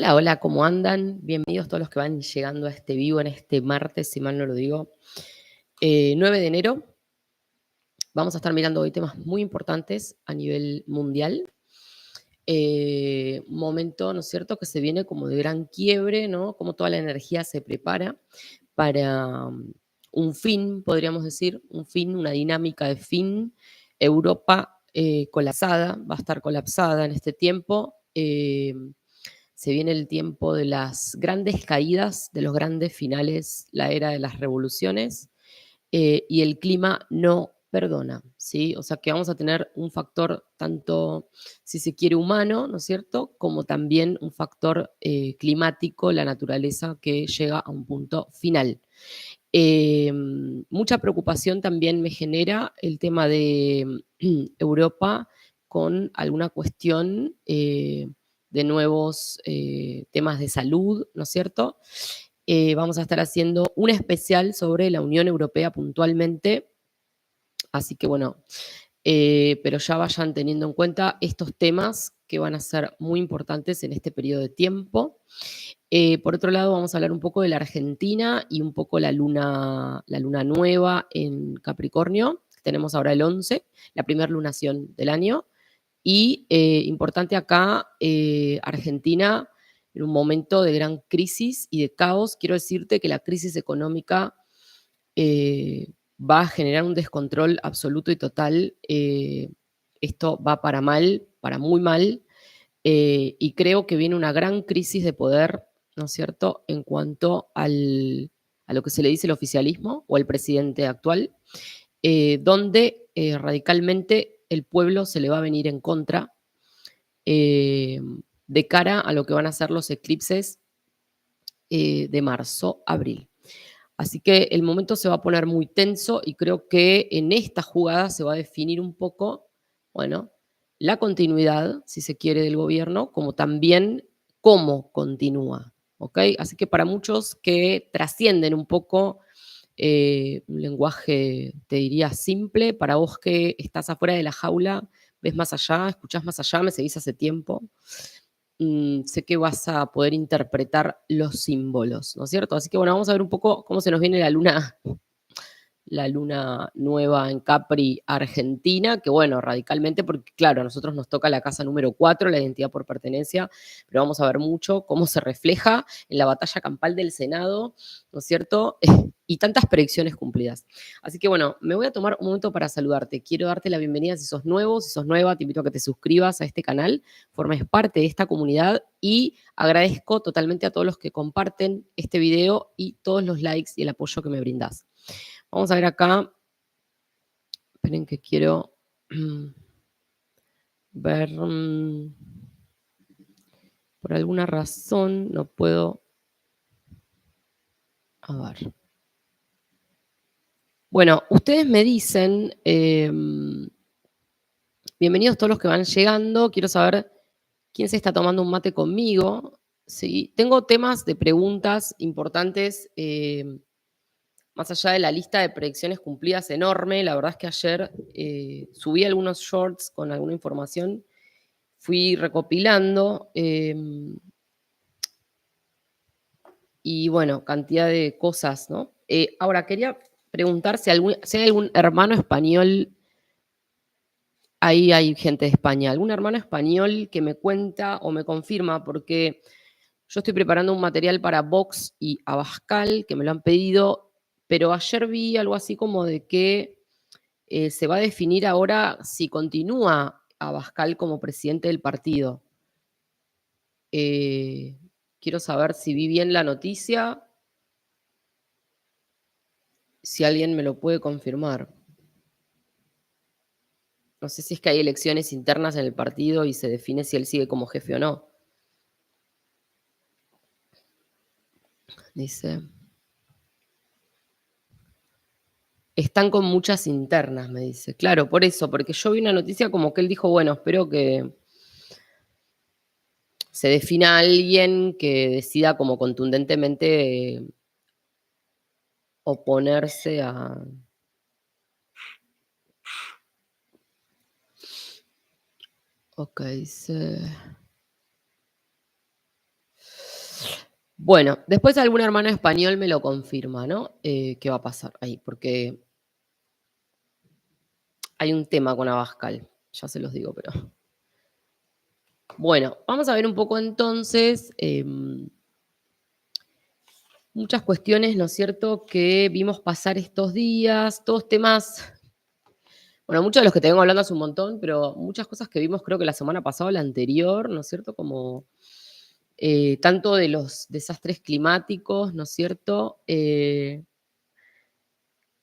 Hola, hola, ¿cómo andan? Bienvenidos todos los que van llegando a este vivo en este martes, si mal no lo digo, 9 de enero. Vamos a estar mirando hoy temas muy importantes a nivel mundial. Momento, ¿no es cierto?, que se viene como de gran quiebre, ¿no? Como toda la energía se prepara para un fin, podríamos decir, un fin, una dinámica de fin. Europa colapsada, va a estar colapsada en este tiempo. Se viene el tiempo de las grandes caídas, de los grandes finales, la era de las revoluciones, y el clima no perdona, ¿sí? O sea que vamos a tener un factor tanto, si se quiere, humano, ¿no es cierto?, como también un factor climático, la naturaleza, que llega a un punto final. Mucha preocupación también me genera el tema de Europa con alguna cuestión de nuevos temas de salud, ¿no es cierto? Vamos a estar haciendo un especial sobre la Unión Europea puntualmente, así que bueno, pero ya vayan teniendo en cuenta estos temas que van a ser muy importantes en este periodo de tiempo. Por otro lado, vamos a hablar un poco de la Argentina y un poco la luna nueva en Capricornio. Tenemos ahora el 11, la primera lunación del año. Y importante acá, Argentina, en un momento de gran crisis y de caos. Quiero decirte que la crisis económica eh, va a generar un descontrol absoluto y total. Esto va para mal, para muy mal, y creo que viene una gran crisis de poder, ¿no es cierto?, en cuanto a lo que se le dice el oficialismo o el presidente actual, donde radicalmente el pueblo se le va a venir en contra eh, de cara a lo que van a ser los eclipses de marzo, abril. Así que el momento se va a poner muy tenso y creo que en esta jugada se va a definir un poco, bueno, la continuidad, si se quiere, del gobierno, como también cómo continúa, ¿ok? Así que para muchos que trascienden un poco un lenguaje, te diría, simple, para vos que estás afuera de la jaula, ves más allá, escuchás más allá, me seguís hace tiempo, sé que vas a poder interpretar los símbolos, ¿no es cierto? Así que bueno, vamos a ver un poco cómo se nos viene la luna nueva en Capri, Argentina, que bueno, radicalmente, porque claro, a nosotros nos toca la casa número 4, la identidad por pertenencia, pero vamos a ver mucho cómo se refleja en la batalla campal del Senado, ¿no es cierto? Y tantas predicciones cumplidas. Así que bueno, me voy a tomar un momento para saludarte. Quiero darte la bienvenida si sos nuevo, si sos nueva, te invito a que te suscribas a este canal, formes parte de esta comunidad y agradezco totalmente a todos los que comparten este video y todos los likes y el apoyo que me brindas. Vamos a ver acá. Esperen que quiero ver. Por alguna razón no puedo. A ver. Bueno, ustedes me dicen. Bienvenidos todos los que van llegando. Quiero saber quién se está tomando un mate conmigo. Sí, tengo temas de preguntas importantes. Más allá de la lista de predicciones cumplidas enorme, la verdad es que ayer subí algunos shorts con alguna información, fui recopilando y bueno, cantidad de cosas, ¿no? Ahora, quería preguntar si hay algún hermano español, ahí hay gente de España, algún hermano español que me cuenta o me confirma, porque yo estoy preparando un material para Vox y Abascal, que me lo han pedido, pero ayer vi algo así como de que se va a definir ahora si continúa Abascal como presidente del partido. Eh, Quiero saber si vi bien la noticia, si alguien me lo puede confirmar. No sé si es que hay elecciones internas en el partido y se define si él sigue como jefe o no. Dice, están con muchas internas, me dice. Claro, por eso, porque yo vi una noticia como que él dijo, bueno, espero que se defina alguien que decida como contundentemente oponerse a... Ok, dice... Bueno, después algún hermano español me lo confirma, ¿no? ¿Qué va a pasar ahí? Porque hay un tema con Abascal, ya se los digo, pero bueno, vamos a ver un poco entonces muchas cuestiones, ¿no es cierto?, que vimos pasar estos días, todos temas, bueno, muchos de los que te vengo hablando hace un montón, pero muchas cosas que vimos creo que la semana pasada o la anterior, ¿no es cierto?, como tanto de los desastres climáticos, ¿no es cierto?,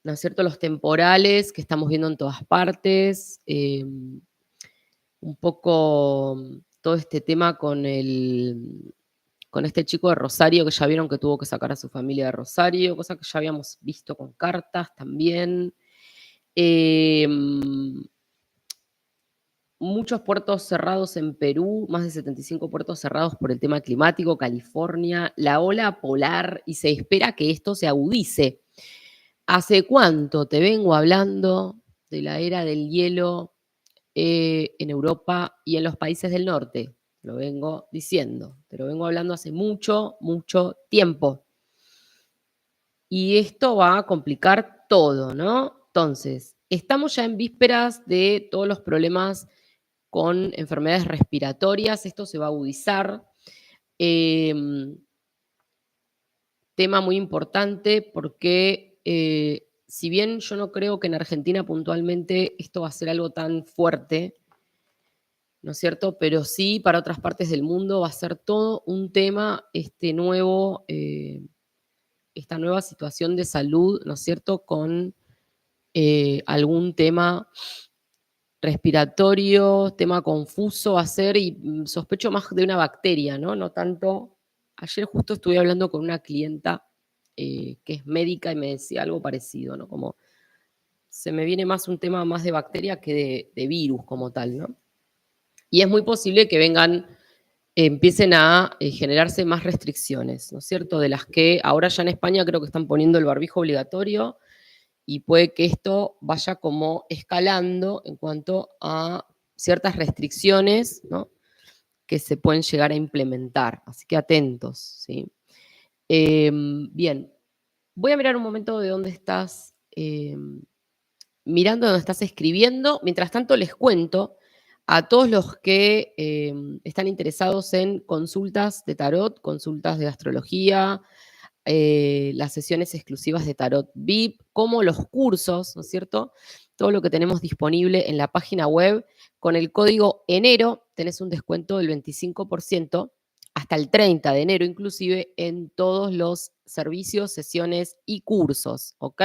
¿no es cierto?, los temporales que estamos viendo en todas partes, un poco todo este tema con este chico de Rosario, que ya vieron que tuvo que sacar a su familia de Rosario, cosa que ya habíamos visto con cartas también. Em, Muchos puertos cerrados en Perú, más de 75 puertos cerrados por el tema climático, California, la ola polar, y se espera que esto se agudice. ¿Hace cuánto te vengo hablando de la era del hielo en Europa y en los países del norte? Lo vengo diciendo, te lo vengo hablando hace mucho, mucho tiempo. Y esto va a complicar todo, ¿no? Entonces, estamos ya en vísperas de todos los problemas con enfermedades respiratorias, esto se va a agudizar. Em, Tema muy importante porque si bien yo no creo que en Argentina puntualmente esto va a ser algo tan fuerte, ¿no es cierto? Pero sí para otras partes del mundo va a ser todo un tema esta nueva situación de salud, ¿no es cierto? Con algún tema respiratorio, tema confuso va a ser, y sospecho más de una bacteria, ¿no? No tanto. Ayer justo estuve hablando con una clienta que es médica y me decía algo parecido, ¿no? Como se me viene más un tema más de bacteria que de virus como tal, ¿no? Y es muy posible que empiecen a generarse más restricciones, ¿no es cierto? De las que ahora ya en España creo que están poniendo el barbijo obligatorio, y puede que esto vaya como escalando en cuanto a ciertas restricciones, ¿no?, que se pueden llegar a implementar. Así que atentos, ¿sí? Bien, voy a mirar un momento de dónde estás mirando, dónde estás escribiendo. Mientras tanto, les cuento a todos los que están interesados en consultas de tarot, consultas de astrología, las sesiones exclusivas de Tarot VIP, como los cursos, ¿no es cierto? Todo lo que tenemos disponible en la página web. Con el código enero tenés un descuento del 25% hasta el 30 de enero, inclusive en todos los servicios, sesiones y cursos, ¿ok?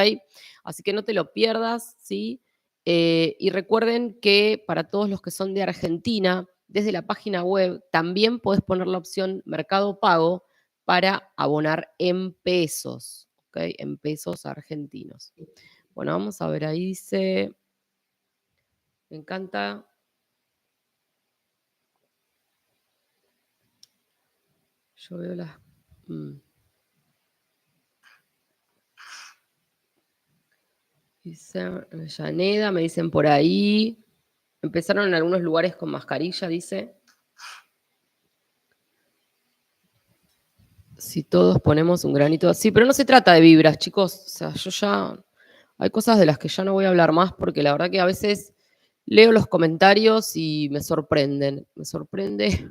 Así que no te lo pierdas, ¿sí? Y recuerden que para todos los que son de Argentina, desde la página web también podés poner la opción Mercado Pago para abonar en pesos, ¿ok? En pesos argentinos. Bueno, vamos a ver, ahí dice, me encanta. Yo veo las... mm, dice Avellaneda, me dicen por ahí. Empezaron en algunos lugares con mascarilla, dice. Si todos ponemos un granito así, pero no se trata de vibras, chicos. O sea, yo ya... Hay cosas de las que ya no voy a hablar más porque la verdad que a veces leo los comentarios y me sorprenden. Me sorprende,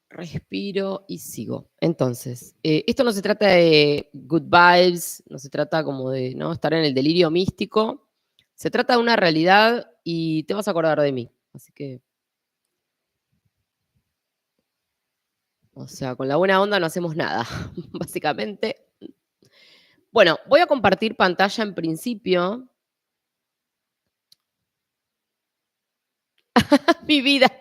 respiro y sigo. Entonces, esto no se trata de good vibes, no se trata como de, ¿no?, estar en el delirio místico. Se trata de una realidad y te vas a acordar de mí. Así que, o sea, con la buena onda no hacemos nada, básicamente. Bueno, voy a compartir pantalla en principio. Mi vida.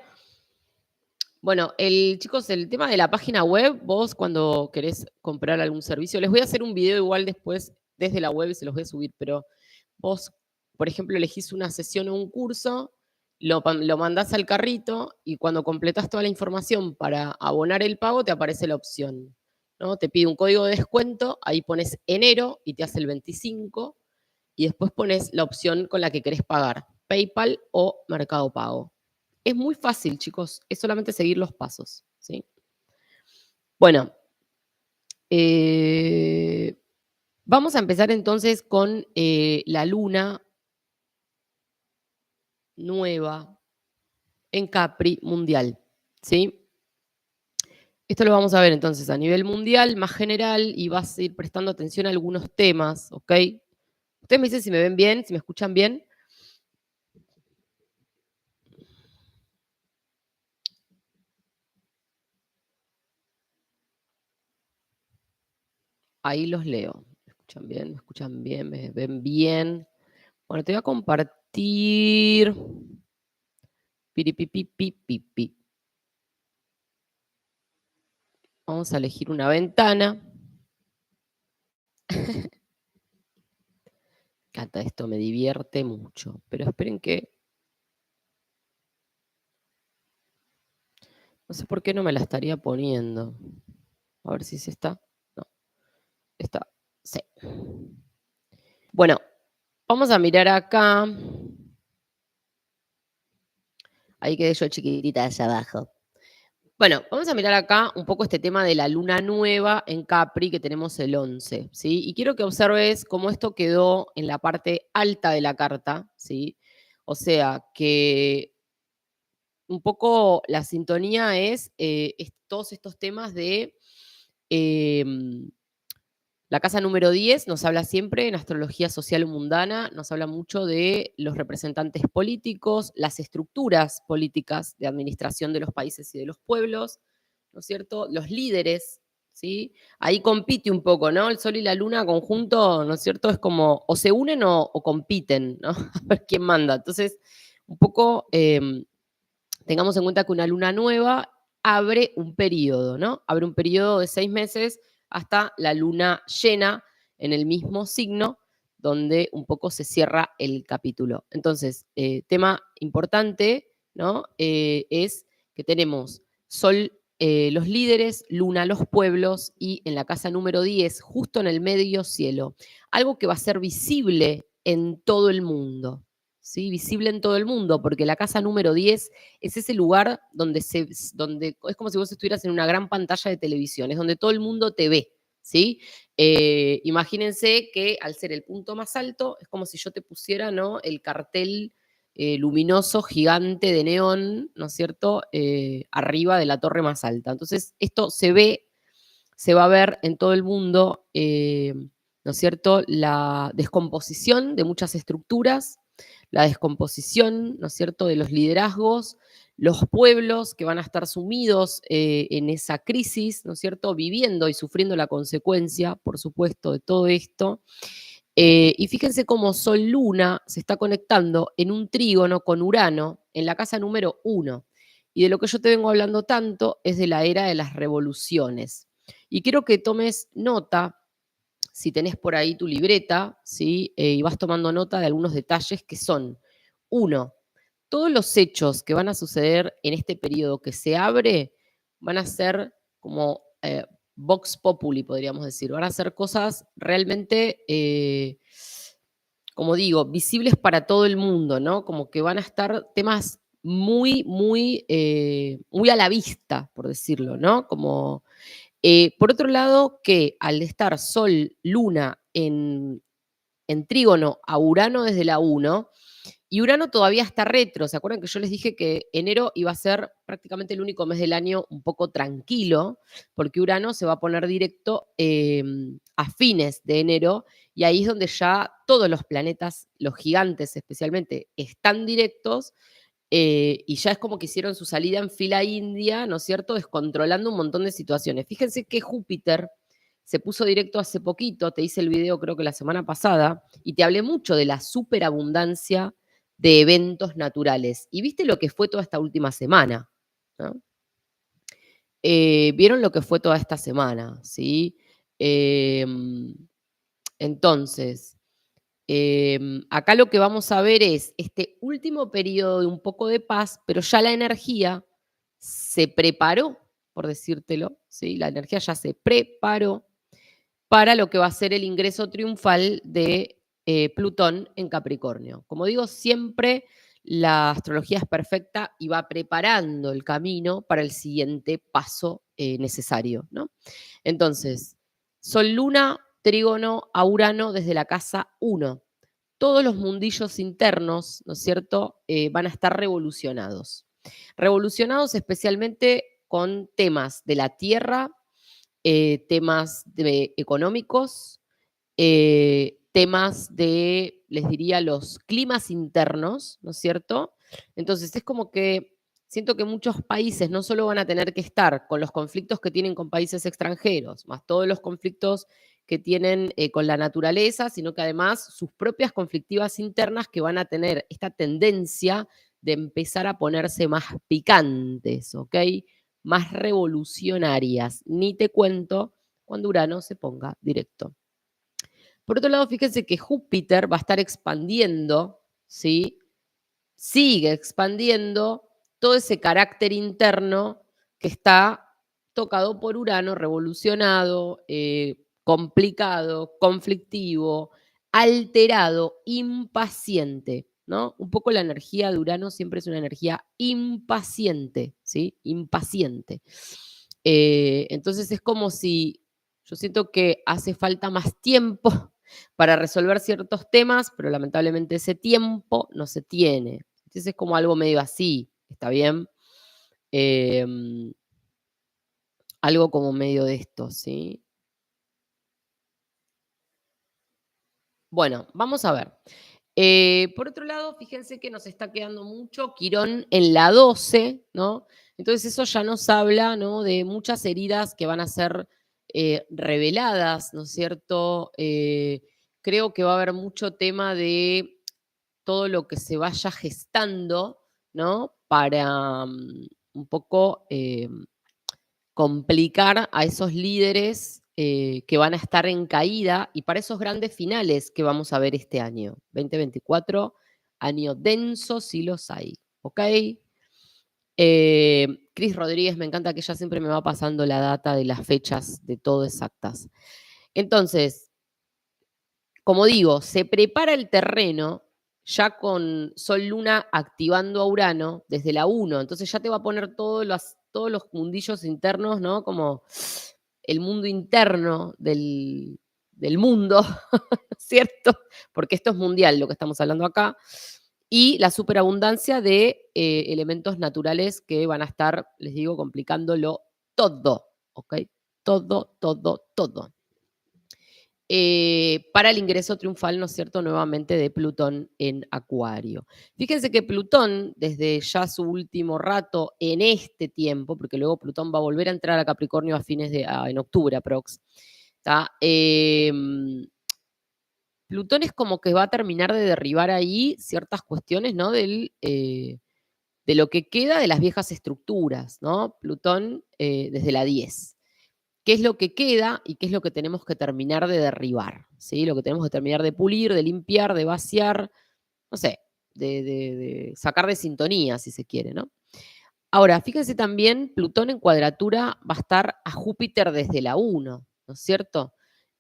Bueno, chicos, el tema de la página web, vos cuando querés comprar algún servicio, les voy a hacer un video igual después desde la web y se los voy a subir, pero vos, por ejemplo, elegís una sesión o un curso, lo mandás al carrito y cuando completás toda la información para abonar el pago, te aparece la opción, ¿no? Te pide un código de descuento, ahí pones enero y te hace el 25, y después pones la opción con la que querés pagar, PayPal o Mercado Pago. Es muy fácil, chicos, es solamente seguir los pasos, ¿sí? Bueno, vamos a empezar entonces con la luna nueva en Capri mundial, ¿sí? Esto lo vamos a ver entonces a nivel mundial, más general, y vas a ir prestando atención a algunos temas, ¿ok? Ustedes me dicen si me ven bien, si me escuchan bien. Ahí los leo. ¿Me escuchan bien? ¿Me escuchan bien? ¿Me ven bien? Bueno, te voy a compartir. Piripipipipipi. Vamos a elegir una ventana. Cata, esto me divierte mucho. Pero esperen que. No sé por qué no me la estaría poniendo. A ver si se está. No, está. Sí. Bueno, vamos a mirar acá. Ahí quedé yo chiquitita allá abajo. Bueno, vamos a mirar acá un poco este tema de la luna nueva en Capri que tenemos el 11, ¿sí? Y quiero que observes cómo esto quedó en la parte alta de la carta, ¿sí? O sea, que un poco la sintonía es todos estos temas de em, la casa número 10 nos habla siempre en astrología social mundana, nos habla mucho de los representantes políticos, las estructuras políticas de administración de los países y de los pueblos, ¿no es cierto? Los líderes, ¿sí? Ahí compite un poco, ¿no? El Sol y la Luna conjunto, ¿no es cierto? Es como o se unen o compiten, ¿no? A ver quién manda. Entonces, un poco tengamos en cuenta que una luna nueva abre un periodo, ¿no? Abre un periodo de 6 meses hasta la luna llena en el mismo signo, donde un poco se cierra el capítulo. Entonces, tema importante, ¿no? Es que tenemos Sol, los líderes, Luna, los pueblos, y en la casa número 10, justo en el medio cielo, algo que va a ser visible en todo el mundo, ¿sí? Visible en todo el mundo, porque la casa número 10 es ese lugar donde es como si vos estuvieras en una gran pantalla de televisión, es donde todo el mundo te ve, ¿sí? Imagínense que al ser el punto más alto, es como si yo te pusiera, ¿no? El cartel luminoso, gigante de neón, ¿no es cierto? Arriba de la torre más alta. Entonces, esto se va a ver en todo el mundo, ¿no es cierto? La descomposición de muchas estructuras, la descomposición, ¿no es cierto?, de los liderazgos, los pueblos que van a estar sumidos en esa crisis, ¿no es cierto?, viviendo y sufriendo la consecuencia, por supuesto, de todo esto. Y fíjense cómo Sol-Luna se está conectando en un trígono con Urano en la casa número 1. Y de lo que yo te vengo hablando tanto es de la era de las revoluciones. Y quiero que tomes nota, si tenés por ahí tu libreta, ¿sí? Y vas tomando nota de algunos detalles que son, uno, todos los hechos que van a suceder en este periodo que se abre van a ser como vox populi, podríamos decir, van a ser cosas realmente, como digo, visibles para todo el mundo, ¿no? Como que van a estar temas muy a la vista, por decirlo, ¿no? Como por otro lado, que al estar Sol, Luna en trígono a Urano desde la 1, y Urano todavía está retro. ¿Se acuerdan que yo les dije que enero iba a ser prácticamente el único mes del año un poco tranquilo? Porque Urano se va a poner directo a fines de enero y ahí es donde ya todos los planetas, los gigantes especialmente, están directos y ya es como que hicieron su salida en fila india, ¿no es cierto? Descontrolando un montón de situaciones. Fíjense que Júpiter se puso directo hace poquito, te hice el video creo que la semana pasada, y te hablé mucho de la superabundancia de eventos naturales. Y viste lo que fue toda esta última semana, ¿no? Vieron lo que fue toda esta semana, ¿sí? Entonces, acá lo que vamos a ver es este último periodo de un poco de paz, pero ya la energía se preparó, por decírtelo, ¿sí? La energía ya se preparó para lo que va a ser el ingreso triunfal de Plutón en Capricornio. Como digo, siempre la astrología es perfecta y va preparando el camino para el siguiente paso necesario, ¿no? Entonces, Sol, Luna, Trígono a Urano desde la casa 1. Todos los mundillos internos, ¿no es cierto?, van a estar revolucionados. Revolucionados especialmente con temas de la tierra, temas económicos, temas de, les diría, los climas internos, ¿no es cierto? Entonces es como que siento que muchos países no solo van a tener que estar con los conflictos que tienen con países extranjeros, más todos los conflictos que tienen con la naturaleza, sino que además sus propias conflictivas internas que van a tener esta tendencia de empezar a ponerse más picantes, ¿ok? Más revolucionarias. Ni te cuento cuando Urano se ponga directo. Por otro lado, fíjense que Júpiter va a estar expandiendo, ¿sí? Sigue expandiendo todo ese carácter interno que está tocado por Urano, revolucionado, complicado, conflictivo, alterado, impaciente, ¿no? Un poco la energía de Urano siempre es una energía impaciente, ¿sí? Impaciente. Entonces es como si yo siento que hace falta más tiempo para resolver ciertos temas, pero lamentablemente ese tiempo no se tiene. Entonces es como algo medio así, ¿está bien? Em, algo como medio de esto, ¿sí? Bueno, vamos a ver. Por otro lado, fíjense que nos está quedando mucho Quirón en la 12, ¿no? Entonces eso ya nos habla, ¿no? De muchas heridas que van a ser reveladas, ¿no es cierto? Creo que va a haber mucho tema de todo lo que se vaya gestando, ¿no? Para un poco complicar a esos líderes que van a estar en caída y para esos grandes finales que vamos a ver este año. 2024, año denso, sí los hay, ¿ok? Cris Rodríguez, me encanta que ella siempre me va pasando la data de las fechas de todo exactas. Entonces, como digo, se prepara el terreno ya con Sol Luna activando a Urano desde la 1, entonces ya te va a poner todos los mundillos internos, ¿no? Como el mundo interno del mundo, ¿cierto? Porque esto es mundial lo que estamos hablando acá, y la superabundancia de elementos naturales que van a estar, les digo, complicándolo todo, ¿ok? Todo, todo, todo para el ingreso triunfal, ¿no es cierto?, nuevamente de Plutón en Acuario. Fíjense que Plutón, desde ya su último rato en este tiempo, porque luego Plutón va a volver a entrar a Capricornio a en octubre aprox, ¿tá? Plutón es como que va a terminar de derribar ahí ciertas cuestiones, ¿no? De lo que queda de las viejas estructuras, ¿no? Plutón desde la 10. ¿Qué es lo que queda y qué es lo que tenemos que terminar de derribar? ¿Sí? Lo que tenemos que terminar de pulir, de limpiar, de vaciar, no sé, de sacar de sintonía, si se quiere, ¿no? Ahora, fíjense también, Plutón en cuadratura va a estar a Júpiter desde la 1, ¿no es cierto?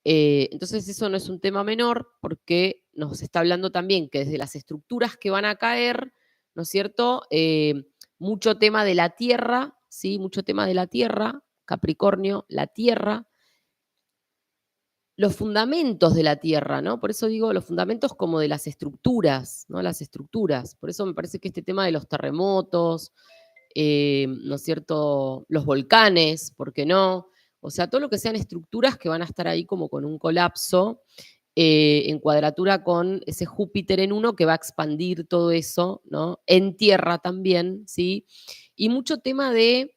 Entonces eso no es un tema menor porque nos está hablando también que desde las estructuras que van a caer, ¿no es cierto? Mucho tema de la Tierra, ¿sí? Mucho tema de la Tierra, Capricornio, la Tierra, los fundamentos de la Tierra, ¿no? Por eso digo los fundamentos como de las estructuras, ¿no? Las estructuras. Por eso me parece que este tema de los terremotos, ¿no es cierto? Los volcanes, ¿por qué no? O sea, todo lo que sean estructuras que van a estar ahí como con un colapso, en cuadratura con ese Júpiter en 1 que va a expandir todo eso, ¿no? En tierra también, ¿sí? Y mucho tema de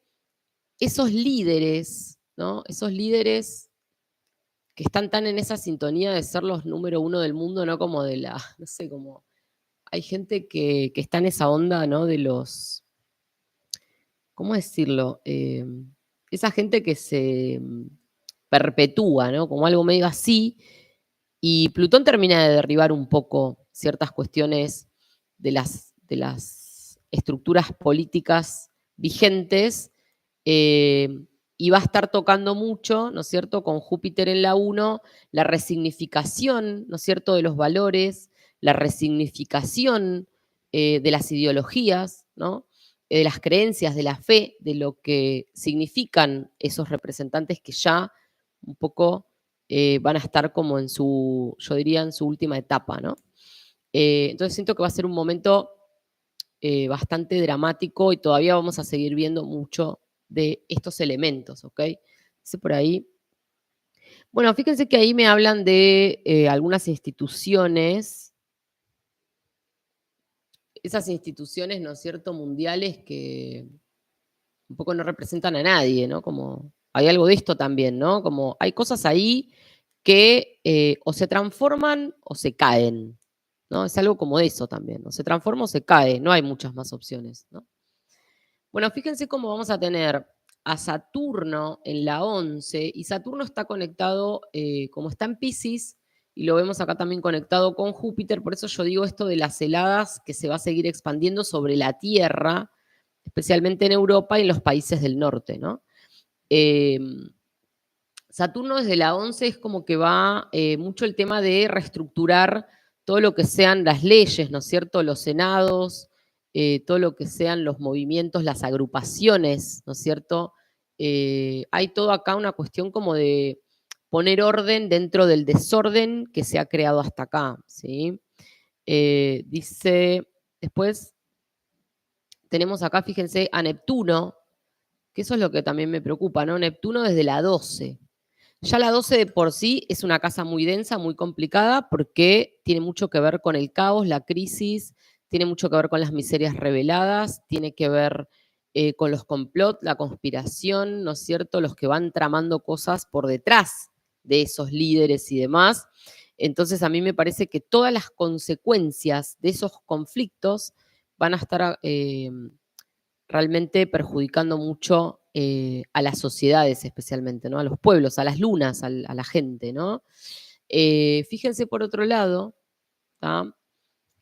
esos líderes, ¿no? Esos líderes que están tan en esa sintonía de ser los número 1 del mundo, ¿no? Como de la, no sé, como hay gente que está en esa onda, ¿no? De los, ¿cómo decirlo? Esa gente que se perpetúa, ¿no? Como algo medio así. Y Plutón termina de derribar un poco ciertas cuestiones de las estructuras políticas vigentes y va a estar tocando mucho, ¿no es cierto?, con Júpiter en la 1, la resignificación, ¿no es cierto?, de los valores, la resignificación de las ideologías, ¿no? De las creencias, de la fe, de lo que significan esos representantes que ya un poco van a estar como en su, yo diría, en su última etapa, ¿no? Entonces siento que va a ser un momento bastante dramático y todavía vamos a seguir viendo mucho de estos elementos, ¿ok? Dice por ahí. Bueno, fíjense que ahí me hablan de algunas instituciones, esas instituciones, ¿no es cierto?, mundiales que un poco no representan a nadie, ¿no? Como hay algo de esto también, ¿no? Como hay cosas ahí que o se transforman o se caen, ¿no? Es algo como eso también, o se transforma o se cae, no hay muchas más opciones, ¿no? Bueno, fíjense cómo vamos a tener a Saturno en la 11 y Saturno está conectado, como está en Pisces, y lo vemos acá también conectado con Júpiter, por eso yo digo esto de las heladas que se va a seguir expandiendo sobre la Tierra, especialmente en Europa y en los países del norte, ¿no? Eh, Saturno desde la 11 es como que va mucho el tema de reestructurar todo lo que sean las leyes, ¿no es cierto? Los senados, todo lo que sean los movimientos, las agrupaciones, ¿no es cierto? Hay todo acá una cuestión como de poner orden dentro del desorden que se ha creado hasta acá, ¿sí? Dice, después tenemos acá, fíjense, a Neptuno, que eso es lo que también me preocupa, ¿no? Neptuno desde la 12. Ya la 12 de por sí es una casa muy densa, muy complicada, porque tiene mucho que ver con el caos, la crisis, tiene mucho que ver con las miserias reveladas, tiene que ver con los complot, la conspiración, ¿no es cierto? Los que van tramando cosas por detrás de esos líderes y demás. Entonces a mí me parece que todas las consecuencias de esos conflictos van a estar realmente perjudicando mucho a las sociedades especialmente, ¿no? A los pueblos, a las lunas, a la gente, ¿no? Fíjense por otro lado, ¿tá?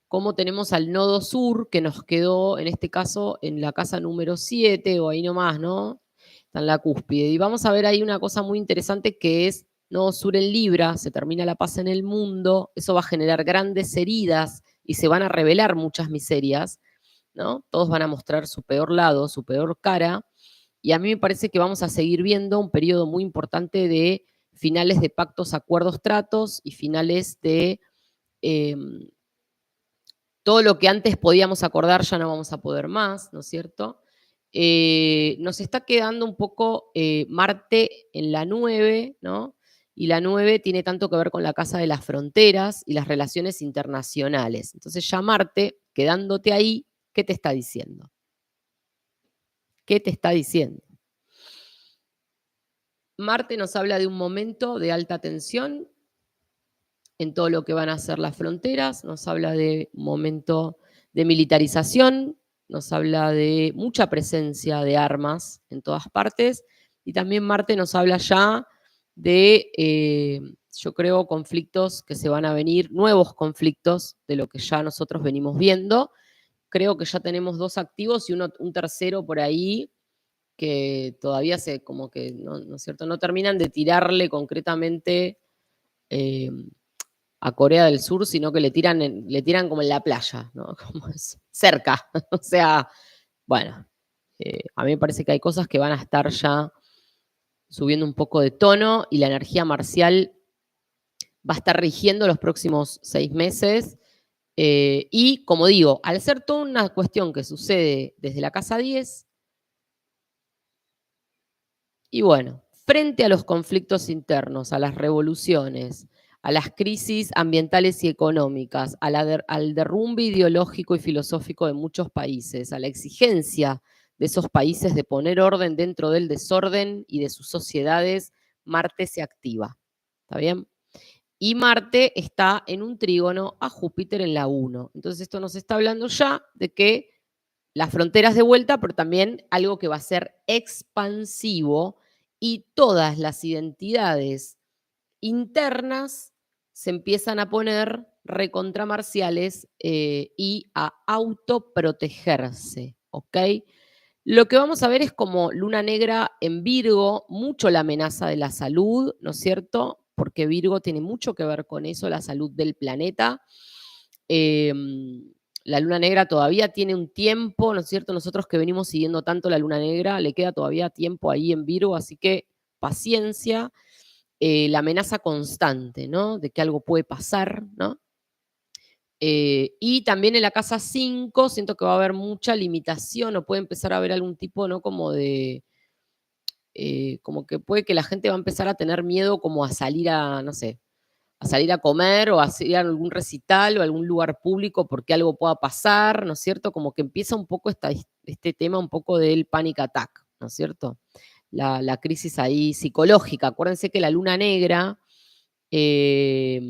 Cómo tenemos al nodo sur que nos quedó, en este caso, en la casa número 7 o ahí nomás, ¿no? Está en la cúspide. Y vamos a ver ahí una cosa muy interesante que es nodo sur en Libra, se termina la paz en el mundo, eso va a generar grandes heridas y se van a revelar muchas miserias, ¿no? Todos van a mostrar su peor lado, su peor cara, y a mí me parece que vamos a seguir viendo un periodo muy importante de finales de pactos, acuerdos, tratos y finales de eh, todo lo que antes podíamos acordar ya no vamos a poder más, ¿no es cierto? Nos está quedando un poco Marte en la 9, ¿no? Y la 9 tiene tanto que ver con la casa de las fronteras y las relaciones internacionales. Entonces ya Marte, quedándote ahí, ¿qué te está diciendo? ¿Qué te está diciendo? Marte nos habla de un momento de alta tensión en todo lo que van a ser las fronteras, nos habla de un momento de militarización, nos habla de mucha presencia de armas en todas partes y también Marte nos habla ya de, yo creo, conflictos que se van a venir, nuevos conflictos de lo que ya nosotros venimos viendo. Creo que ya tenemos 2 activos y un tercero por ahí que todavía se como que, ¿no es cierto?, no terminan de tirarle concretamente eh, a Corea del Sur, sino que le tiran como en la playa, ¿no? Como es cerca. O sea, bueno, a mí me parece que hay cosas que van a estar ya subiendo un poco de tono y la energía marcial va a estar rigiendo los próximos 6 meses. Y como digo, al ser toda una cuestión que sucede desde la casa 10, y bueno, frente a los conflictos internos, a las revoluciones, a las crisis ambientales y económicas, al derrumbe ideológico y filosófico de muchos países, a la exigencia de esos países de poner orden dentro del desorden y de sus sociedades, Marte se activa. ¿Está bien? Y Marte está en un trígono a Júpiter en la 1. Entonces esto nos está hablando ya de que las fronteras de vuelta, pero también algo que va a ser expansivo y todas las identidades internas se empiezan a poner recontramarciales y a autoprotegerse, ¿ok? Lo que vamos a ver es como luna negra en Virgo, mucho la amenaza de la salud, ¿no es cierto? Porque Virgo tiene mucho que ver con eso, la salud del planeta. la luna negra todavía tiene un tiempo, ¿no es cierto? Nosotros que venimos siguiendo tanto la luna negra, le queda todavía tiempo ahí en Virgo, así que paciencia, la amenaza constante, ¿no? De que algo puede pasar, ¿no? Y también en la casa 5 siento que va a haber mucha limitación o puede empezar a haber algún tipo, ¿no? Como de, como que puede que la gente va a empezar a tener miedo como a salir a, no sé, a salir a comer o a ir a algún recital o a algún lugar público porque algo pueda pasar, ¿no es cierto? Como que empieza un poco este tema un poco del panic attack, ¿no es cierto? La crisis ahí psicológica. Acuérdense que la luna negra eh,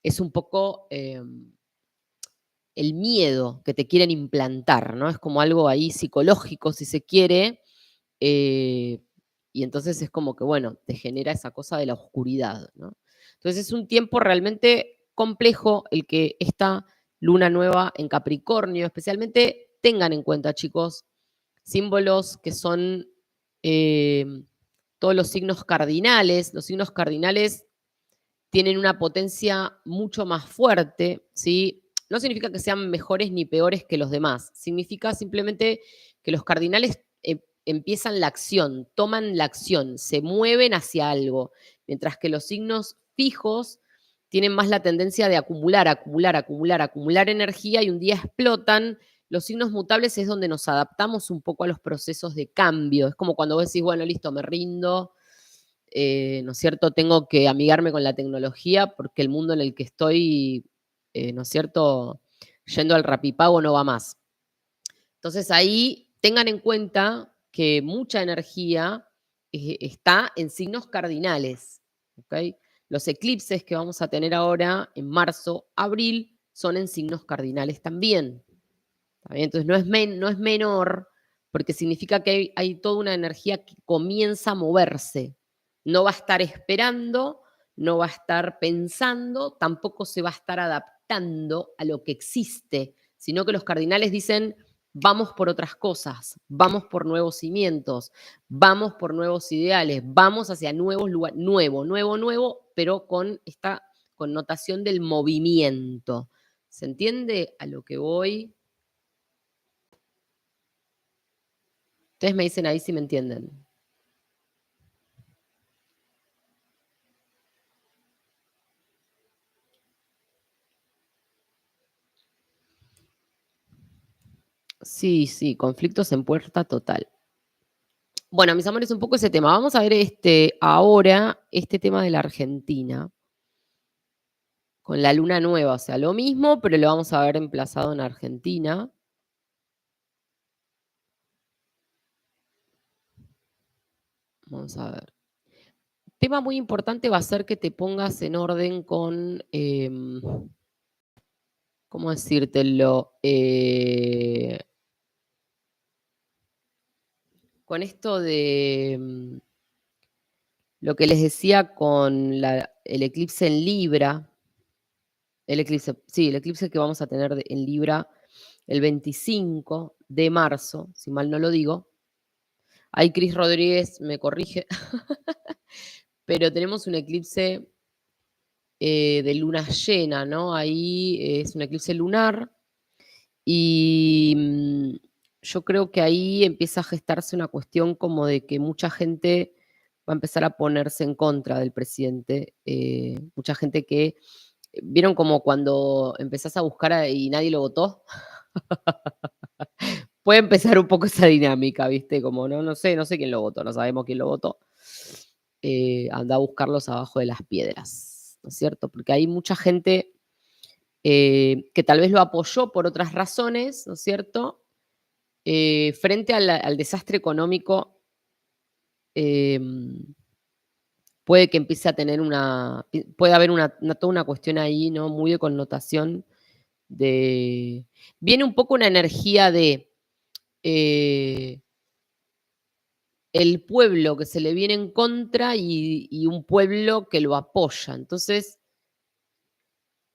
es un poco el miedo que te quieren implantar, ¿no? Es como algo ahí psicológico, si se quiere, eh, y entonces es como que, bueno, te genera esa cosa de la oscuridad, ¿no? Entonces es un tiempo realmente complejo el que esta luna nueva en Capricornio, especialmente tengan en cuenta, chicos, símbolos que son eh, todos los signos cardinales. Los signos cardinales tienen una potencia mucho más fuerte, ¿sí? No significa que sean mejores ni peores que los demás, significa simplemente que los cardinales empiezan la acción, toman la acción, se mueven hacia algo, mientras que los signos fijos tienen más la tendencia de acumular, acumular, acumular, acumular energía y un día explotan. Los signos mutables es donde nos adaptamos un poco a los procesos de cambio. Es como cuando vos decís, bueno, listo, me rindo, ¿no es cierto? Tengo que amigarme con la tecnología porque el mundo en el que estoy, ¿no es cierto? Yendo al rapipago no va más. Entonces ahí tengan en cuenta que mucha energía está en signos cardinales, ¿ok? Los eclipses que vamos a tener ahora en marzo, abril, son en signos cardinales también. ¿Está bien? Entonces no es menor porque significa que hay toda una energía que comienza a moverse. No va a estar esperando, no va a estar pensando, tampoco se va a estar adaptando a lo que existe, sino que los cardinales dicen, vamos por otras cosas, vamos por nuevos cimientos, vamos por nuevos ideales, vamos hacia nuevos lugares, nuevo, nuevo, nuevo, pero con esta connotación del movimiento. ¿Se entiende a lo que voy? Ustedes me dicen ahí si me entienden. Sí, sí, conflictos en puerta total. Bueno, mis amores, un poco ese tema. Vamos a ver ahora este tema de la Argentina con la luna nueva, o sea, lo mismo, pero lo vamos a ver emplazado en Argentina. Vamos a ver. Tema muy importante va a ser que te pongas en orden con, ¿cómo decírtelo? Con esto de lo que les decía con el eclipse en Libra, el eclipse, sí, el eclipse que vamos a tener en Libra el 25 de marzo, si mal no lo digo. Ahí Cris Rodríguez me corrige, pero tenemos un eclipse de luna llena, ¿no? Ahí es un eclipse lunar y yo creo que ahí empieza a gestarse una cuestión como de que mucha gente va a empezar a ponerse en contra del presidente, mucha gente que, ¿vieron como cuando empezás a buscar y nadie lo votó? Puede empezar un poco esa dinámica, ¿viste? Como no sé quién lo votó, no sabemos quién lo votó. Anda a buscarlos abajo de las piedras, ¿no es cierto? Porque hay mucha gente que tal vez lo apoyó por otras razones, ¿no es cierto? Frente al desastre económico, em, puede que empiece a tener puede haber toda una cuestión ahí, ¿no? Muy de connotación de... Viene un poco una energía de eh, el pueblo que se le viene en contra y un pueblo que lo apoya. Entonces,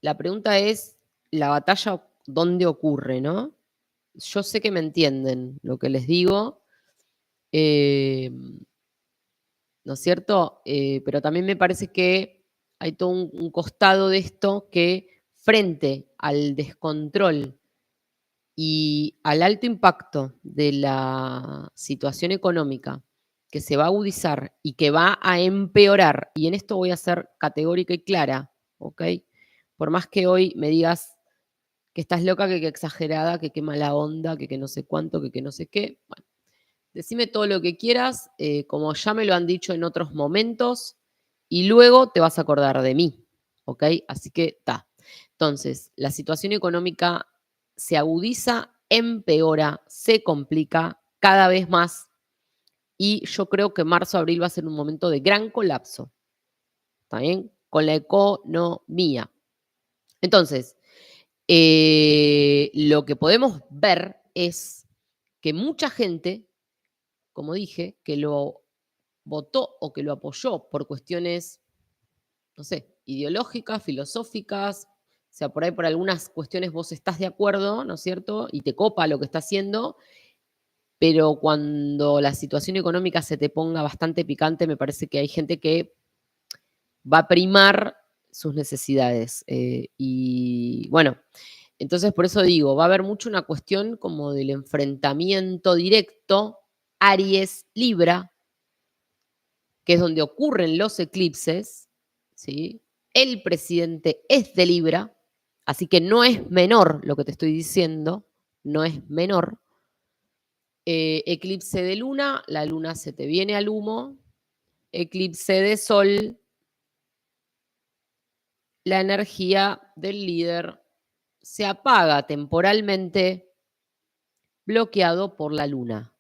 la pregunta es, ¿la batalla dónde ocurre, no? Yo sé que me entienden lo que les digo, eh, ¿no es cierto? Pero también me parece que hay todo un costado de esto que frente al descontrol y al alto impacto de la situación económica que se va a agudizar y que va a empeorar, y en esto voy a ser categórica y clara, ¿ok? Por más que hoy me digas que estás loca, que exagerada, que qué mala onda, que no sé cuánto, que no sé qué. Bueno, decime todo lo que quieras, como ya me lo han dicho en otros momentos, y luego te vas a acordar de mí, ¿ok? Así que está. Entonces, la situación económica se agudiza, empeora, se complica cada vez más y yo creo que marzo-abril va a ser un momento de gran colapso, ¿está bien? Con la economía. Entonces, lo que podemos ver es que mucha gente, como dije, que lo votó o que lo apoyó por cuestiones, no sé, ideológicas, filosóficas, o sea, por ahí por algunas cuestiones vos estás de acuerdo, ¿no es cierto? Y te copa lo que está haciendo, pero cuando la situación económica se te ponga bastante picante, me parece que hay gente que va a primar sus necesidades. Y bueno, entonces por eso digo, va a haber mucho una cuestión como del enfrentamiento directo Aries-Libra, que es donde ocurren los eclipses, ¿sí? El presidente es de Libra, así que no es menor lo que te estoy diciendo, no es menor. Eclipse de luna, la luna se te viene al humo. Eclipse de sol, la energía del líder se apaga temporalmente, bloqueado por la luna.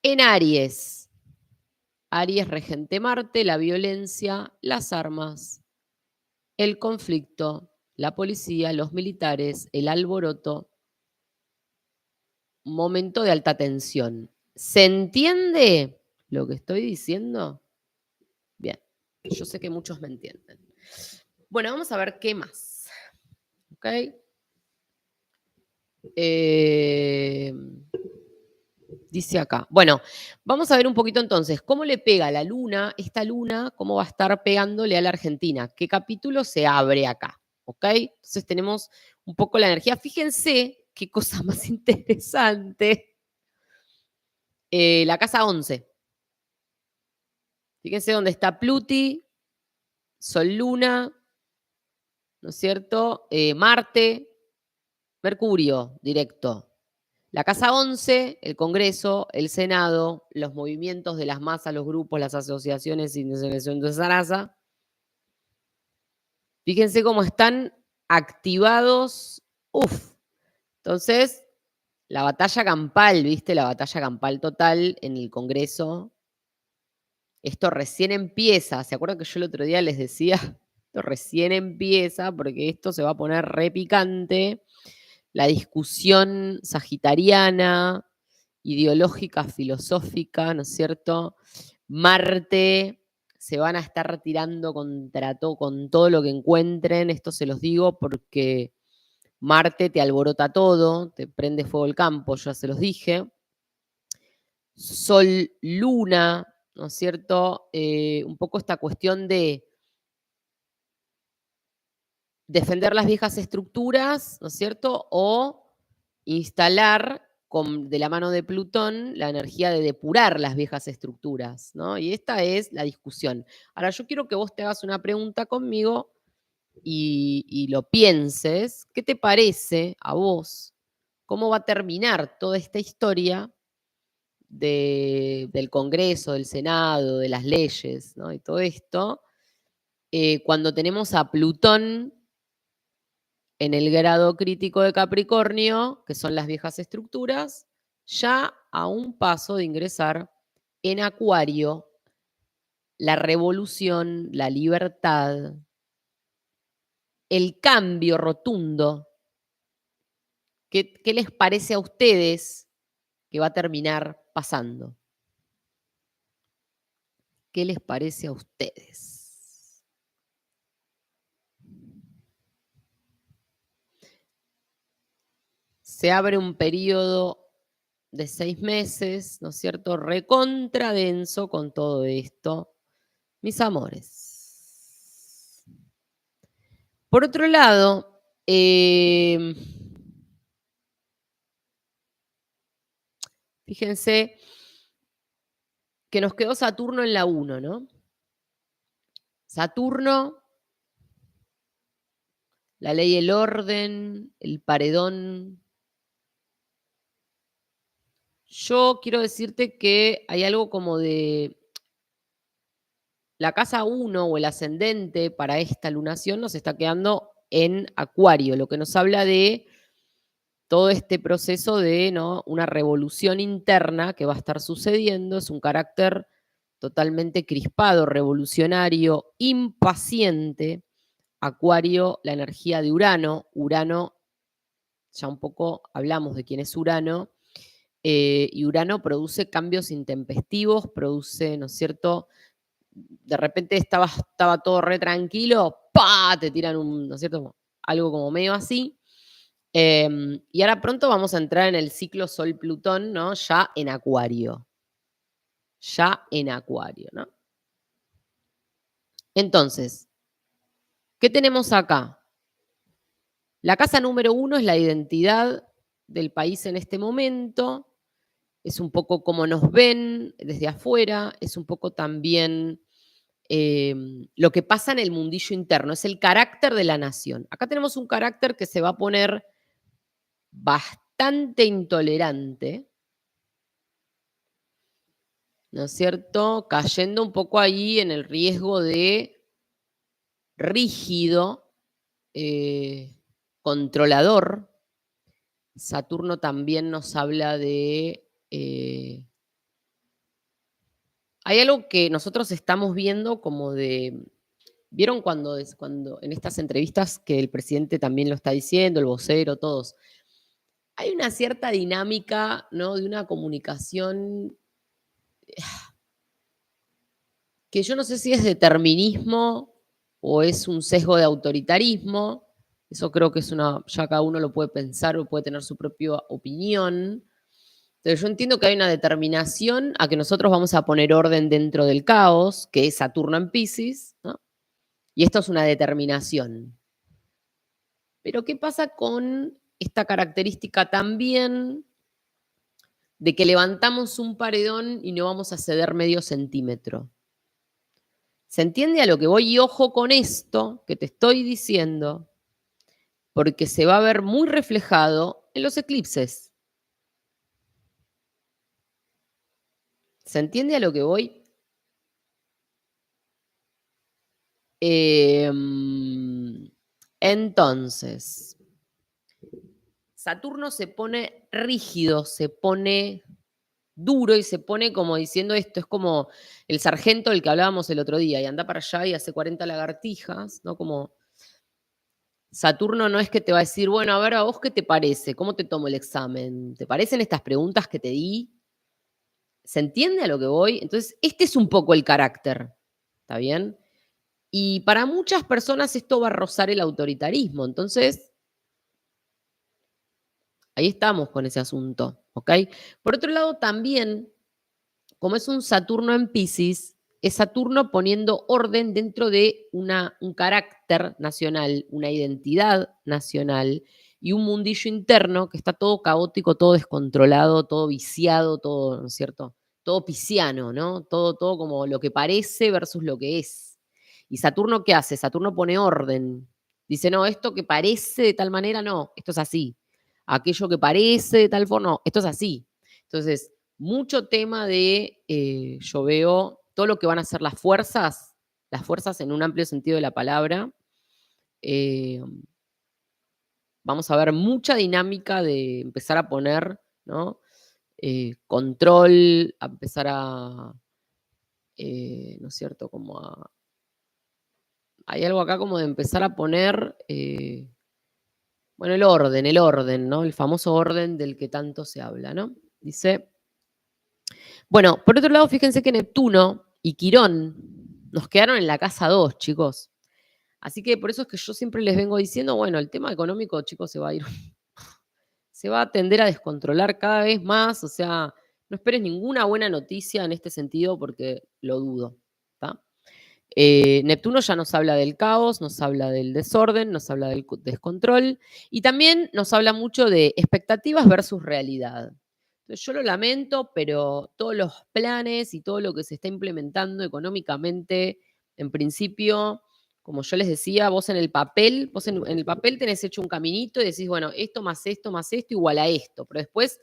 En Aries, Aries regente Marte, la violencia, las armas, el conflicto, la policía, los militares, el alboroto, momento de alta tensión. ¿Se entiende lo que estoy diciendo? Bien, yo sé que muchos me entienden. Bueno, vamos a ver qué más. ¿Ok? Dice acá. Bueno, vamos a ver un poquito entonces cómo le pega la luna, esta luna, cómo va a estar pegándole a la Argentina. ¿Qué capítulo se abre acá? ¿Ok? Entonces tenemos un poco la energía. Fíjense qué cosa más interesante. La casa 11. Fíjense dónde está Pluti, Sol, Luna, ¿no es cierto? Marte, Mercurio, directo. La Casa 11, el Congreso, el Senado, los movimientos de las masas, los grupos, las asociaciones y de Sarasa. Fíjense cómo están activados. Uf. Entonces, la batalla campal, ¿viste? La batalla campal total en el Congreso. Esto recién empieza. ¿Se acuerdan que yo el otro día les decía? Esto recién empieza porque esto se va a poner repicante. La discusión sagitariana, ideológica, filosófica, ¿no es cierto? Marte, se van a estar tirando contra todo, con todo lo que encuentren, esto se los digo porque Marte te alborota todo, te prende fuego el campo, ya se los dije. Sol, luna, ¿no es cierto? Un poco esta cuestión de defender las viejas estructuras, ¿no es cierto? O instalar de la mano de Plutón la energía de depurar las viejas estructuras, ¿no? Y esta es la discusión. Ahora, yo quiero que vos te hagas una pregunta conmigo y lo pienses. ¿Qué te parece a vos? ¿Cómo va a terminar toda esta historia del Congreso, del Senado, de las leyes, ¿no? Y todo esto, cuando tenemos a Plutón en el grado crítico de Capricornio, que son las viejas estructuras, ya a un paso de ingresar en Acuario, la revolución, la libertad, el cambio rotundo. ¿Qué les parece a ustedes que va a terminar pasando? ¿Qué les parece a ustedes? Se abre un periodo de 6 meses, ¿no es cierto? Recontra denso con todo esto, mis amores. Por otro lado, Fíjense que nos quedó Saturno en la 1, ¿no? Saturno, la ley del orden, el paredón. Yo quiero decirte que hay algo como de la casa 1 o el ascendente para esta lunación nos está quedando en Acuario, lo que nos habla de todo este proceso de, ¿no?, una revolución interna que va a estar sucediendo. Es un carácter totalmente crispado, revolucionario, impaciente. Acuario, la energía de Urano. Urano, ya un poco hablamos de quién es Urano. Y Urano produce cambios intempestivos, produce, ¿no es cierto? De repente estaba todo re tranquilo, ¡pa! Te tiran un, ¿no es cierto? Algo como medio así. Y ahora pronto vamos a entrar en el ciclo Sol-Plutón, ¿no? Ya en Acuario. Ya en Acuario, ¿no? Entonces, ¿qué tenemos acá? La casa número 1 es la identidad del país en este momento, es un poco cómo nos ven desde afuera, es un poco también lo que pasa en el mundillo interno, es el carácter de la nación. Acá tenemos un carácter que se va a poner bastante intolerante, ¿no es cierto? Cayendo un poco ahí en el riesgo de rígido, controlador. Saturno también nos habla de... hay algo que nosotros estamos viendo como de... ¿Vieron cuando en estas entrevistas que el presidente también lo está diciendo, el vocero, todos? Hay una cierta dinámica, ¿no?, de una comunicación que yo no sé si es determinismo o es un sesgo de autoritarismo. Eso creo que es ya cada uno lo puede pensar o puede tener su propia opinión. Entonces yo entiendo que hay una determinación a que nosotros vamos a poner orden dentro del caos, que es Saturno en Piscis, ¿no? Y esto es una determinación. Pero ¿qué pasa con esta característica también de que levantamos un paredón y no vamos a ceder medio centímetro? ¿Se entiende a lo que voy? Y ojo con esto que te estoy diciendo, porque se va a ver muy reflejado en los eclipses. ¿Se entiende a lo que voy? Entonces, Saturno se pone rígido, se pone duro y se pone como diciendo esto, es como el sargento del que hablábamos el otro día, y anda para allá y hace 40 lagartijas, ¿no? Como Saturno no es que te va a decir, bueno, a ver, ¿a vos qué te parece? ¿Cómo te tomo el examen? ¿Te parecen estas preguntas que te di? ¿Se entiende a lo que voy? Entonces, este es un poco el carácter, ¿está bien? Y para muchas personas esto va a rozar el autoritarismo, entonces ahí estamos con ese asunto, ¿ok? Por otro lado, también, como es un Saturno en Piscis, es Saturno poniendo orden dentro de un carácter nacional, una identidad nacional y un mundillo interno que está todo caótico, todo descontrolado, todo viciado, todo, ¿no es cierto? Todo pisciano, ¿no? Todo como lo que parece versus lo que es. ¿Y Saturno qué hace? Saturno pone orden. Dice, no, esto que parece de tal manera, no, esto es así. Aquello que parece de tal forma, no, esto es así. Entonces, mucho tema de, yo veo todo lo que van a ser las fuerzas en un amplio sentido de la palabra. eh, Vamos a ver mucha dinámica de empezar a poner, ¿no? Control, a empezar a, ¿no es cierto? Hay algo acá como de empezar a poner, bueno, el orden, ¿no? El famoso orden del que tanto se habla, ¿no? Dice, bueno, por otro lado, fíjense que Neptuno y Quirón nos quedaron en la casa 2, chicos. Así que por eso es que yo siempre les vengo diciendo, bueno, el tema económico, chicos, se va a ir, se va a tender a descontrolar cada vez más. O sea, no esperes ninguna buena noticia en este sentido porque lo dudo. ¿Tá? Neptuno ya nos habla del caos, nos habla del desorden, nos habla del descontrol y también nos habla mucho de expectativas versus realidad. Entonces, yo lo lamento, pero todos los planes y todo lo que se está implementando económicamente, en principio, como yo les decía, vos en el papel, vos en el papel tenés hecho un caminito y decís, bueno, esto más esto igual a esto, pero después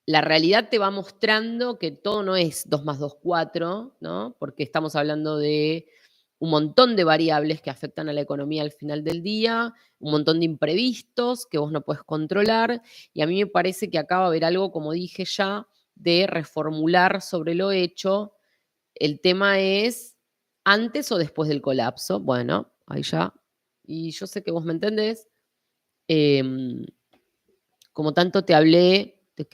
la realidad te va mostrando que todo no es 2 más 2 4, ¿no? Porque estamos hablando de un montón de variables que afectan a la economía al final del día, un montón de imprevistos que vos no puedes controlar, y a mí me parece que acá va a haber algo, como dije ya, de reformular sobre lo hecho. El tema es, ¿antes o después del colapso? Bueno, ahí ya. Y yo sé que vos me entendés. Em, Como tanto te hablé de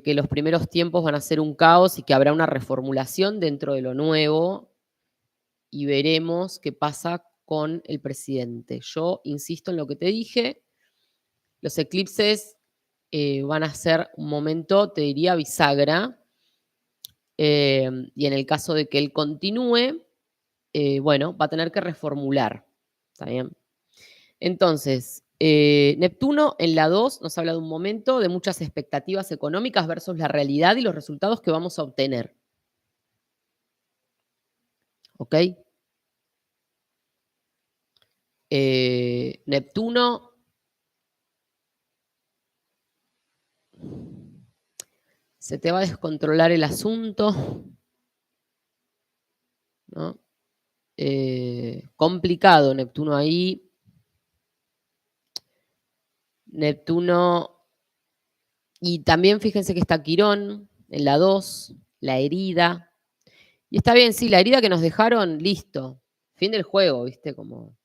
que los primeros tiempos van a ser un caos y que habrá una reformulación dentro de lo nuevo y veremos qué pasa con el presidente. Yo insisto en lo que te dije, los eclipses van a ser un momento, te diría, bisagra, y en el caso de que él continúe, bueno, va a tener que reformular. ¿Está bien? Entonces, Neptuno en la 2 nos habla de un momento de muchas expectativas económicas versus la realidad y los resultados que vamos a obtener. ¿Ok? Neptuno se te va a descontrolar el asunto, ¿no? Complicado Neptuno ahí. Neptuno, y también fíjense que está Quirón en la 2, la herida. Y está bien, sí, la herida que nos dejaron, listo. Fin del juego, ¿viste? Como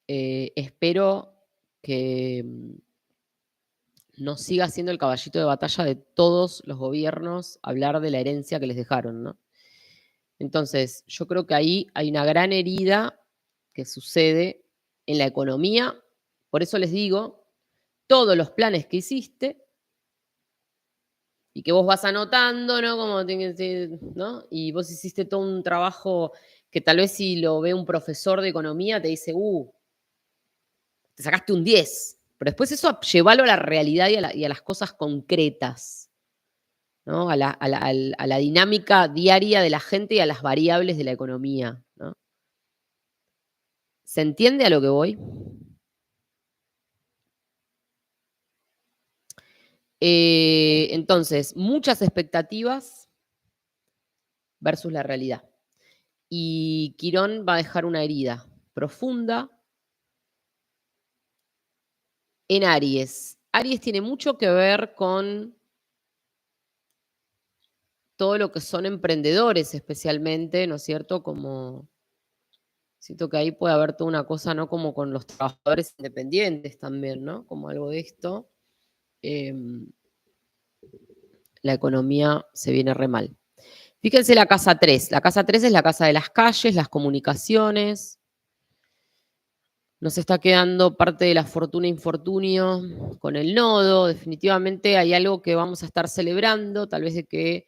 espero que no siga siendo el caballito de batalla de todos los gobiernos hablar de la herencia que les dejaron, ¿no? Entonces, yo creo que ahí hay una gran herida que sucede en la economía. Por eso les digo, todos los planes que hiciste y que vos vas anotando, ¿no? Como ¿no? Y vos hiciste todo un trabajo que tal vez si lo ve un profesor de economía te dice, te sacaste un 10. Pero después eso llévalo a la realidad y a las cosas concretas, ¿no? A la dinámica diaria de la gente y a las variables de la economía, ¿no? ¿Se entiende a lo que voy? Entonces, muchas expectativas versus la realidad. Y Quirón va a dejar una herida profunda en Aries. Aries tiene mucho que ver con todo lo que son emprendedores, especialmente, ¿no es cierto? Como siento que ahí puede haber toda una cosa, ¿no? Como con los trabajadores independientes también, ¿no? Como algo de esto. Em, la economía se viene re mal. Fíjense la casa 3. La casa 3 es la casa de las calles, las comunicaciones. Nos está quedando parte de la fortuna e infortunio con el nodo. Definitivamente hay algo que vamos a estar celebrando, tal vez de que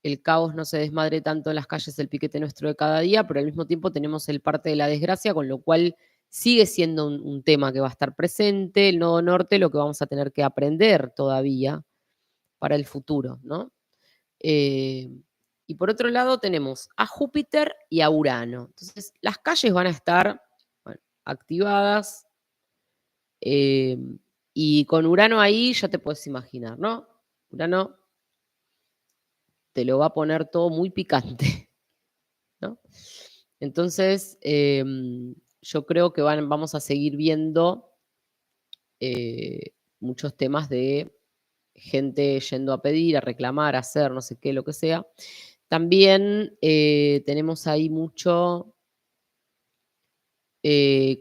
el caos no se desmadre tanto en las calles del piquete nuestro de cada día, pero al mismo tiempo tenemos el parte de la desgracia, con lo cual sigue siendo un tema que va a estar presente. El nodo norte, lo que vamos a tener que aprender todavía para el futuro, ¿no? Eh, y por otro lado tenemos a Júpiter y a Urano. Entonces, las calles van a estar bueno, activadas eh, y con Urano ahí ya te puedes imaginar, ¿no? Urano te lo va a poner todo muy picante, ¿no? Entonces, yo creo que vamos a seguir viendo muchos temas de gente yendo a pedir, a reclamar, a hacer, no sé qué, lo que sea. También tenemos ahí mucho,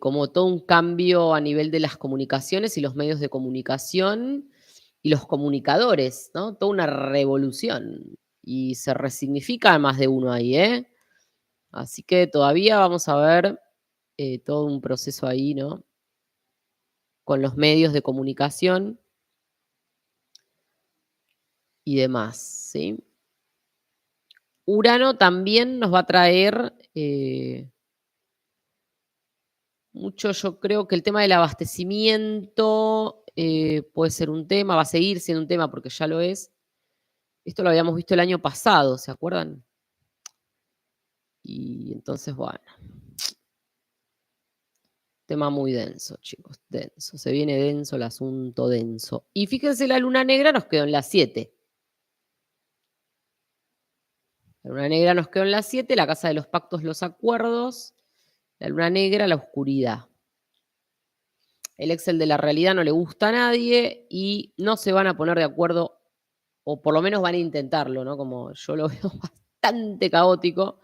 como todo un cambio a nivel de las comunicaciones y los medios de comunicación y los comunicadores, ¿no? Toda una revolución. Y se resignifica más de uno ahí, ¿eh? Así que todavía vamos a ver todo un proceso ahí, ¿no? Con los medios de comunicación y demás, ¿sí? Urano también nos va a traer Mucho yo creo que el tema del abastecimiento puede ser un tema, va a seguir siendo un tema porque ya lo es. Esto lo habíamos visto el año pasado, ¿se acuerdan? Y entonces, bueno, tema muy denso, chicos, denso. Se viene denso el asunto, denso. Y fíjense, la luna negra nos quedó en las 7. La luna negra nos quedó en las 7, la casa de los pactos, los acuerdos. La luna negra, la oscuridad. El Excel de la realidad no le gusta a nadie y no se van a poner de acuerdo, o por lo menos van a intentarlo, ¿no? Como yo lo veo bastante caótico,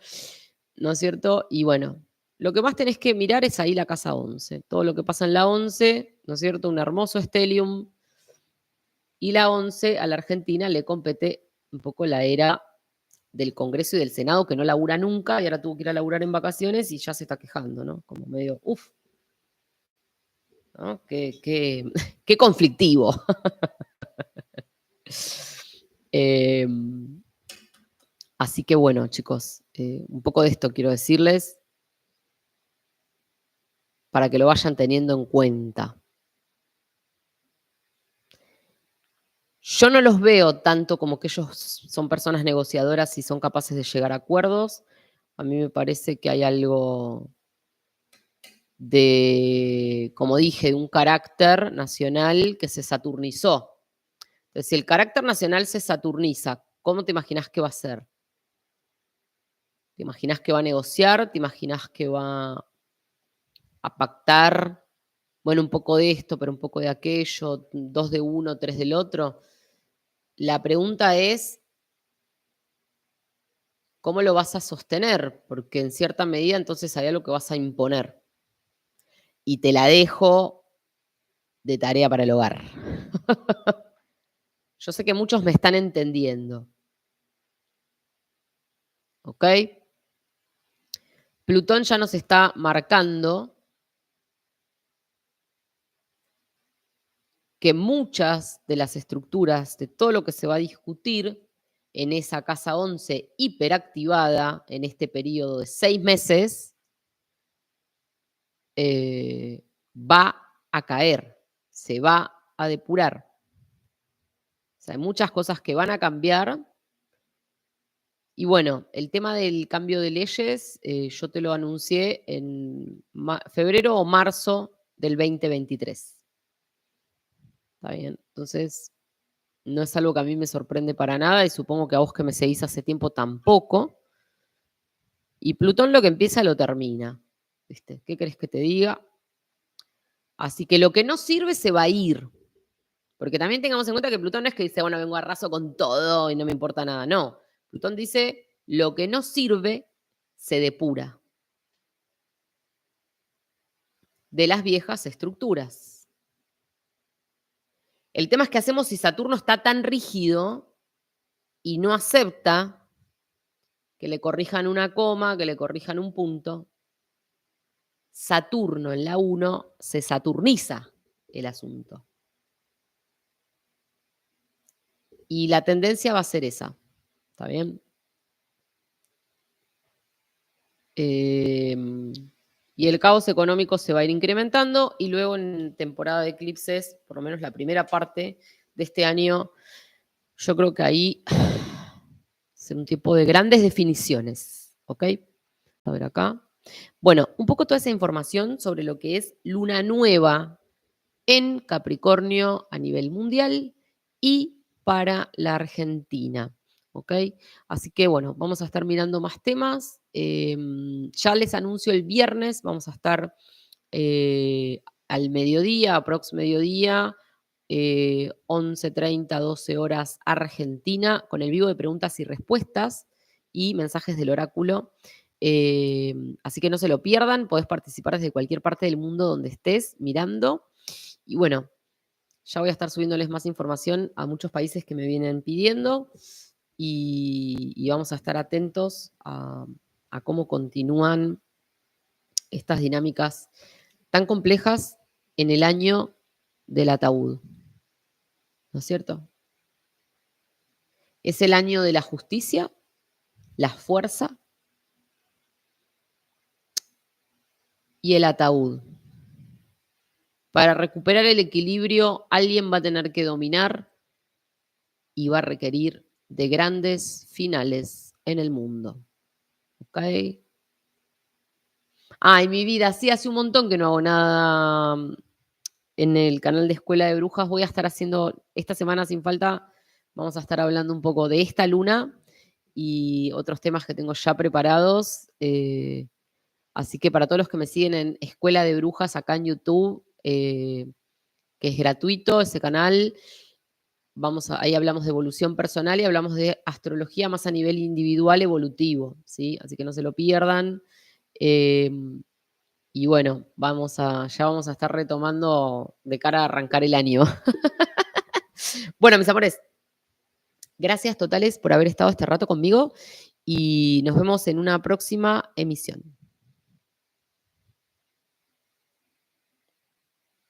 ¿no es cierto? Y bueno, lo que más tenés que mirar es ahí la casa 11. Todo lo que pasa en la 11, ¿no es cierto? Un hermoso stellium. Y la 11 a la Argentina le compete un poco la era del Congreso y del Senado, que no labura nunca, y ahora tuvo que ir a laburar en vacaciones y ya se está quejando, ¿no? Como medio, uff, ¿no? Qué conflictivo. Eh, así que bueno, chicos, un poco de esto quiero decirles para que lo vayan teniendo en cuenta. Yo no los veo tanto como que ellos son personas negociadoras y son capaces de llegar a acuerdos. A mí me parece que hay algo de, como dije, de un carácter nacional que se saturnizó. Entonces, si el carácter nacional se saturniza, ¿cómo te imaginas que va a ser? ¿Te imaginas que va a negociar? ¿Te imaginas que va a pactar? Bueno, un poco de esto, pero un poco de aquello, 2 de uno, 3 del otro. La pregunta es, ¿cómo lo vas a sostener? Porque en cierta medida entonces hay algo que vas a imponer. Y te la dejo de tarea para el hogar. Yo sé que muchos me están entendiendo, ¿ok? Plutón ya nos está marcando que muchas de las estructuras, de todo lo que se va a discutir en esa casa 11 hiperactivada en este periodo de 6 meses, va a caer, se va a depurar. O sea, hay muchas cosas que van a cambiar. Y bueno, el tema del cambio de leyes, yo te lo anuncié en febrero o marzo del 2023. ¿Está bien? Entonces, no es algo que a mí me sorprende para nada y supongo que a vos que me seguís hace tiempo tampoco. Y Plutón lo que empieza lo termina. ¿Viste? ¿Qué querés que te diga? Así que lo que no sirve se va a ir. Porque también tengamos en cuenta que Plutón no es que dice, bueno, vengo arraso con todo y no me importa nada. No. Plutón dice, lo que no sirve se depura de las viejas estructuras. El tema es que hacemos si Saturno está tan rígido y no acepta que le corrijan una coma, que le corrijan un punto. Saturno en la 1 se saturniza el asunto. Y la tendencia va a ser esa. ¿Está bien? Y el caos económico se va a ir incrementando y luego en temporada de eclipses, por lo menos la primera parte de este año, yo creo que ahí es un tipo de grandes definiciones. ¿Ok? A ver acá. Bueno, un poco toda esa información sobre lo que es luna nueva en Capricornio a nivel mundial y para la Argentina. ¿Ok? Así que bueno, vamos a estar mirando más temas. Ya les anuncio el viernes, vamos a estar al mediodía, aprox mediodía, 11:30, 12 horas Argentina, con el vivo de preguntas y respuestas y mensajes del oráculo. Así que no se lo pierdan, podés participar desde cualquier parte del mundo donde estés mirando. Y bueno, ya voy a estar subiéndoles más información a muchos países que me vienen pidiendo y vamos a estar atentos a cómo continúan estas dinámicas tan complejas en el año del ataúd. ¿No es cierto? Es el año de la justicia, la fuerza y el ataúd. Para recuperar el equilibrio, alguien va a tener que dominar y va a requerir de grandes finales en el mundo. ¿Ok? Ay, mi vida, sí, hace un montón que no hago nada en el canal de Escuela de Brujas. Voy a estar haciendo esta semana sin falta, vamos a estar hablando un poco de esta luna y otros temas que tengo ya preparados. Así que para todos los que me siguen en Escuela de Brujas acá en YouTube, que es gratuito ese canal, ahí hablamos de evolución personal y hablamos de astrología más a nivel individual evolutivo, ¿sí? Así que no se lo pierdan. Em, y bueno, ya vamos a estar retomando de cara a arrancar el año. Bueno, mis amores, gracias totales por haber estado este rato conmigo y nos vemos en una próxima emisión.